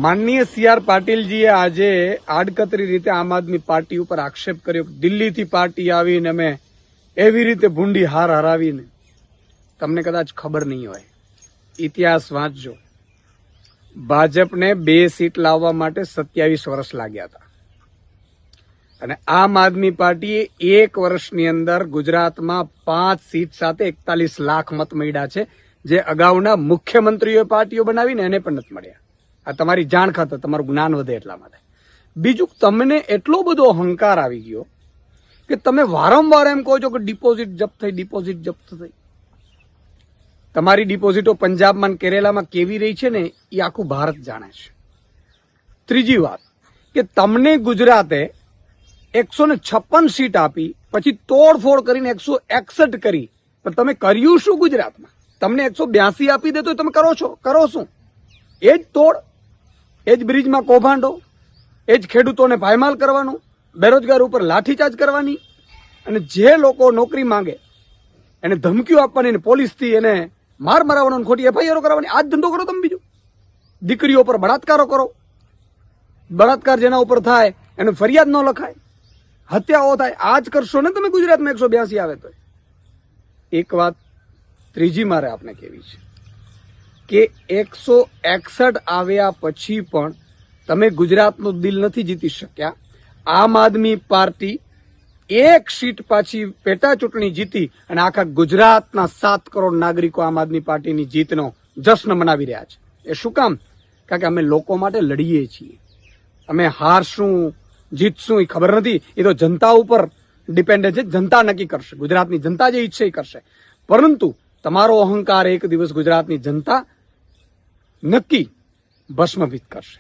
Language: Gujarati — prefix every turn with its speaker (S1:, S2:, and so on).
S1: માનનીય સી.આર. પાટીલજીએ આજે આડકતરી રીતે આમ આદમી પાર્ટી ઉપર આક્ષેપ કર્યો કે દિલ્હીથી પાર્ટી આવીને અમે એવી રીતે ભૂંડી હાર હરાવીને. તમને કદાચ ખબર નહીં હોય, ઇતિહાસ વાંચજો. ભાજપને 2 સીટ લાવવા માટે 27 વર્ષ લાગ્યા હતા અને આમ આદમી પાર્ટીએ 1 વર્ષની અંદર ગુજરાતમાં 5 સીટ સાથે 41 લાખ મત મળ્યા છે, જે અગાઉના મુખ્યમંત્રીઓએ પાર્ટીઓ બનાવીને એને પણ નથી મળ્યા. આ તમારી જાણ ખાતર, તમારું જ્ઞાન વધે એટલા માટે. બીજું, તમને એટલો બધો અહંકાર આવી ગયો કે તમે વારંવાર એમ કહો છો કે ડિપોઝિટ જપ્ત થઈ. તમારી ડિપોઝિટો પંજાબમાં અને કેરેલામાં કેવી રહી છે ને એ આખું ભારત જાણે છે. ત્રીજી વાત કે તમને ગુજરાતે 156 સીટ આપી, પછી તોડફોડ કરીને 161 કરી, પણ તમે કર્યું શું ગુજરાતમાં? તમને 182 આપી દે તો તમે કરો શું? એ જ તોડ, એ જ બ્રિજમાં કૌભાંડો, એ જ ખેડૂતોને પાયમાલ કરવાનું, બેરોજગાર ઉપર લાઠીચાર્જ કરવાની, અને જે લોકો નોકરી માંગે એને ધમકીઓ આપવાની, અને પોલીસથી એને માર મરાવવાનો, ખોટી એફઆઈઆર કરવાની. આ જ ધંધો કરો તમે. બીજું, દીકરીઓ પર બળાત્કારો કરો, બળાત્કાર જેના ઉપર થાય એનું ફરિયાદ ન લખાય, હત્યાઓ થાય. આ જ કરશો ને તમે ગુજરાતમાં 182 આવે તો. એક વાત ત્રીજી મારે આપને કહેવી છે કે 161 આવ્યા પછી પણ તમે ગુજરાતનું દિલ નથી જીતી શક્યા. આમ આદમી પાર્ટી 1 સીટ પાછી પેટા ચૂંટણી જીતી અને આખા ગુજરાતના 7 કરોડ નાગરિકો આમ આદમી પાર્ટીની જીતનો જશ્ન મનાવી રહ્યા છે. એ શું કામ? કારણ કે અમે લોકો માટે લડીએ છીએ. અમે હારશું જીતશું એ ખબર નથી, એ તો જનતા ઉપર ડિપેન્ડન્ટ છે. જનતા નક્કી કરશે, ગુજરાતની જનતા જે ઈચ્છે એ કરશે. પરંતુ તમારો અહંકાર એક દિવસ ગુજરાતની જનતા નક્કી ભસ્મભીત કરશે.